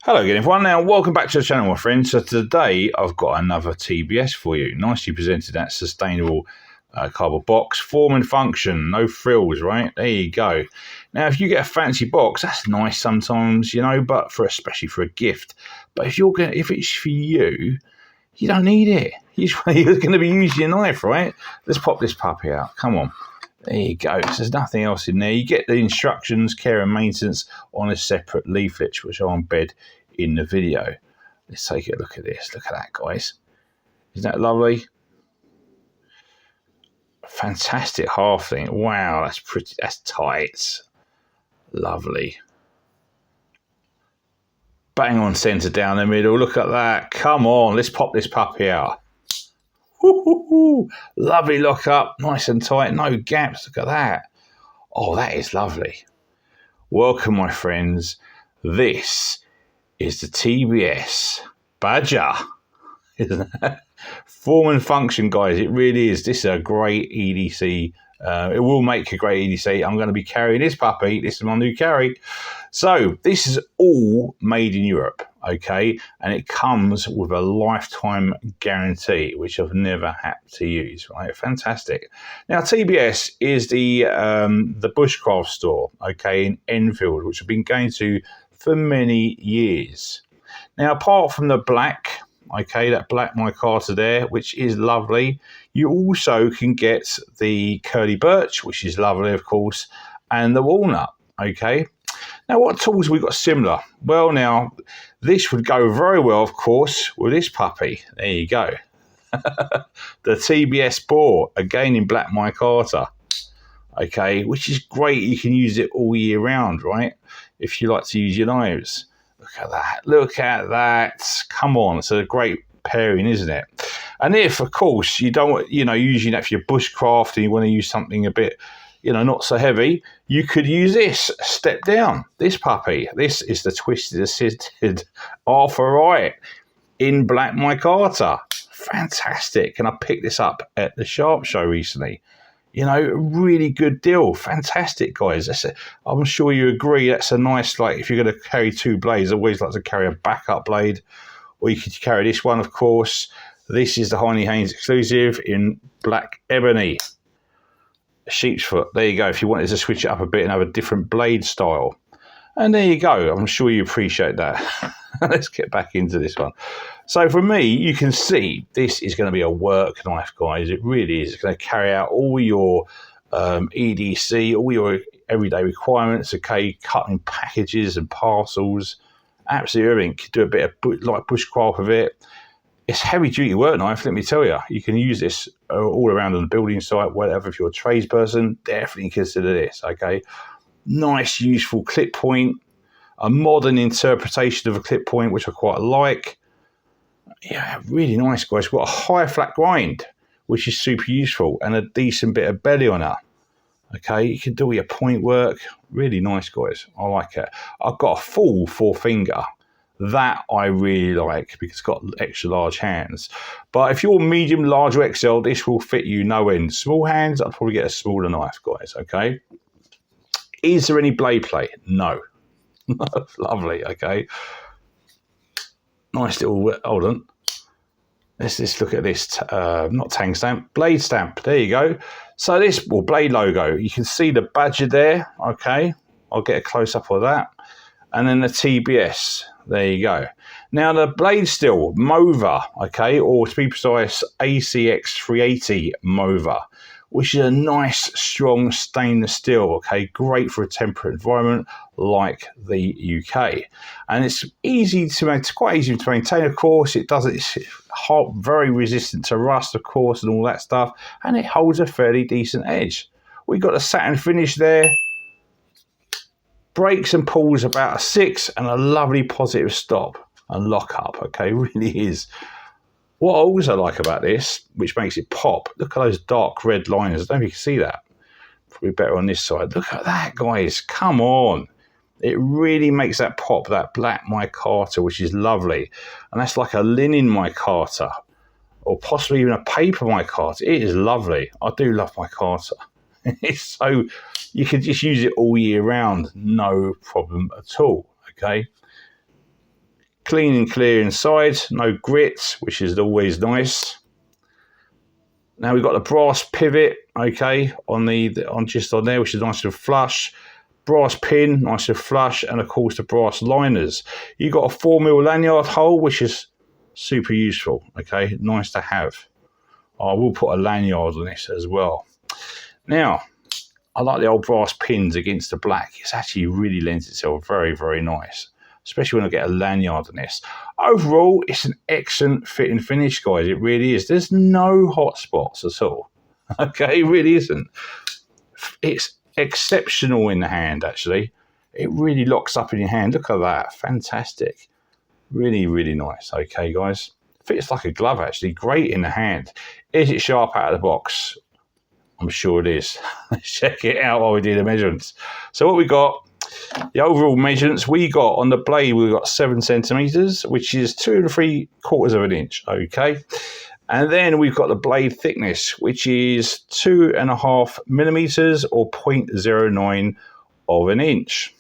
Hello again everyone, now welcome back to the channel my friends. So today I've got another TBS for you, nicely presented that sustainable cardboard box, form and function, no frills, right? There you go. Now if you get a fancy box, that's nice sometimes, you know, but especially for a gift. But if it's for you, you don't need it. You're going to be using your knife, right? Let's pop this puppy out, come on. There you go. So there's nothing else in there. You get the instructions, care and maintenance on a separate leaflet, which I'll embed in the video. Let's take a look at this. Look at that, guys. Isn't that lovely? Fantastic half thing. Wow, that's pretty. That's tight. Lovely. Bang on centre down the middle. Look at that. Come on, let's pop this puppy out. Woo-hoo-hoo. Lovely lock up, nice and tight, no gaps. Look at that. Oh, that is lovely. Welcome, my friends. This is the TBS Badger. Isn't it? Form and function, guys. It really is. This is a great EDC. It will make a great EDC. I'm going to be carrying this puppy. This is my new carry. So this is all made in Europe, okay? And it comes with a lifetime guarantee, which I've never had to use, right? Fantastic. Now, TBS is the Bushcraft store, okay, in Enfield, which I've been going to for many years. Now, apart from the black, okay, that black micarta there, which is lovely, you also can get the curly birch, which is lovely, of course, and the walnut, okay? Now, what tools have we got similar? Well, now, this would go very well, of course, with this puppy. There you go. The TBS bore, again in black micarta, okay, which is great. You can use it all year round, right? If you like to use your knives. Look at that. Look at that. Come on. It's a great pairing, isn't it? And if, of course, you don't, using that for your bushcraft and you want to use something a bit, not so heavy, you could use this step down. This puppy. This is the twisted assisted Arthur Wright in black micarta. Fantastic. And I picked this up at the Sharp Show recently. Really good deal. Fantastic, guys. I'm sure you agree. That's a nice, if you're going to carry two blades, I always like to carry a backup blade, or you could carry this one, of course. This is the Heine Haynes exclusive in black ebony. Sheep's foot. There you go. If you wanted to switch it up a bit and have a different blade style. And there you go. I'm sure you appreciate that. Let's get back into this one. So for me, you can see this is going to be a work knife, guys. It really is. It's going to carry out all your EDC, all your everyday requirements, okay, cutting packages and parcels, absolutely everything. You can do a bit of bushcraft with it. It's heavy-duty work knife, let me tell you. You can use this all around on the building site, whatever. If you're a tradesperson, definitely consider this, okay? Nice, useful clip point, a modern interpretation of a clip point, which I quite like. Yeah, really nice, guys. It's got a high flat grind, which is super useful, and a decent bit of belly on it. Okay, you can do your point work. Really nice, guys. I like it. I've got a full 4-finger. That I really like because it's got extra large hands. But if you're medium, large, or XL, this will fit you no end. Small hands, I'd probably get a smaller knife, guys, okay? Is there any blade play? No. Lovely, okay? Nice little, hold on. Let's just look at this, not tang stamp, blade stamp. There you go. So this, blade logo. You can see the badger there, okay? I'll get a close-up of that. And then the TBS. There you go. Now the blade steel, Mova, okay, or to be precise, ACX 380 Mova, which is a nice, strong stainless steel, okay, great for a temperate environment like the UK. And it's easy to maintain, quite easy to maintain, of course. It's hot, very resistant to rust, of course, and all that stuff, and it holds a fairly decent edge. We've got a satin finish there. Breaks and pulls about a 6 and a lovely positive stop and lock up, okay, really is. What I also like about this, which makes it pop, look at those dark red lines. I don't know if you can see that. Probably better on this side. Look at that, guys, come on. It really makes that pop, that black micarta, which is lovely. And that's like a linen micarta or possibly even a paper micarta. It is lovely. I do love micarta. It's so, you can just use it all year round, no problem at all, okay? Clean and clear inside, no grits, which is always nice. Now we've got the brass pivot, okay, just on there, which is nice and flush. Brass pin, nice and flush, and of course the brass liners. You've got a 4mm lanyard hole, which is super useful, okay, nice to have. I will put a lanyard on this as well. Now, I like the old brass pins against the black. It's actually really lends itself very, very nice, especially when I get a lanyard on this. Overall, it's an excellent fit and finish, guys. It really is. There's no hot spots at all. Okay, it really isn't. It's exceptional in the hand, actually. It really locks up in your hand. Look at that. Fantastic. Really, really nice. Okay, guys. Fits like a glove, actually. Great in the hand. Is it sharp out of the box? I'm sure it is. Let's check it out while we do the measurements. So what we got, the overall measurements, we got on the blade, we've got 7 centimeters, which is 2 3/4 of an inch, okay? And then we've got the blade thickness, which is 2.5 millimeters or 0.09 of an inch.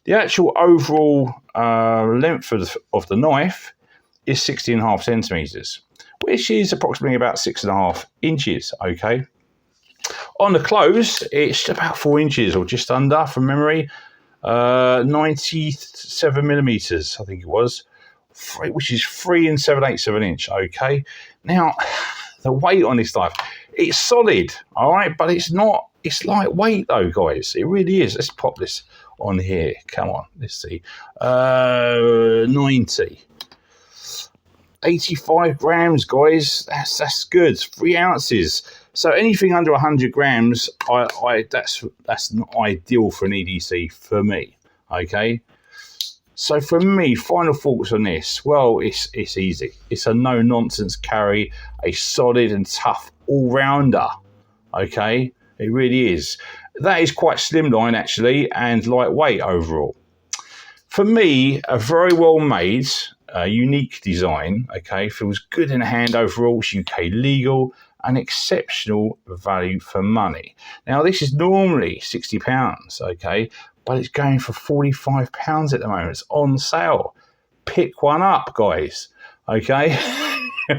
The actual overall length of the knife is 60.5 centimeters, which is approximately about 6.5 inches, okay? On the close, it's about 4 inches or just under from memory. 97 millimeters, I think it was, which is 3 7/8 of an inch. Okay, now the weight on this knife, it's solid, all right, but it's not. It's lightweight though, guys. It really is. Let's pop this on here. Come on, let's see. 90. 85 grams, guys. That's good. 3 ounces. So anything under 100 grams, that's not ideal for an EDC for me. Okay. So for me, final thoughts on this. Well, it's easy. It's a no nonsense carry, a solid and tough all rounder. Okay, it really is. That is quite slimline actually, and lightweight overall. For me, a very well made, unique design. Okay, feels good in the hand overall. It's UK legal. An exceptional value for money. Now, this is normally £60, okay, but it's going for £45 at the moment. It's on sale. Pick one up, guys, okay?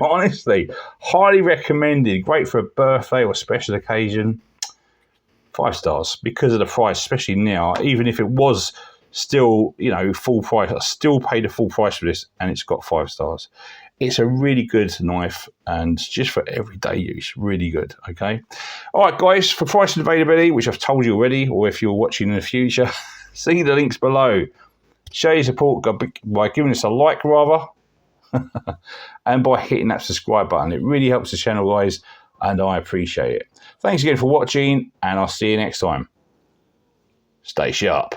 Honestly, highly recommended. Great for a birthday or special occasion. 5 stars because of the price, especially now. Even if it was still, you know, full price, I still paid the full price for this, and it's got 5 stars. It's a really good knife, and just for everyday use, really good, okay? All right, guys, for price and availability, which I've told you already, or if you're watching in the future, see the links below. Show your support by giving us a like, rather, and by hitting that subscribe button. It really helps the channel, guys, and I appreciate it. Thanks again for watching, and I'll see you next time. Stay sharp.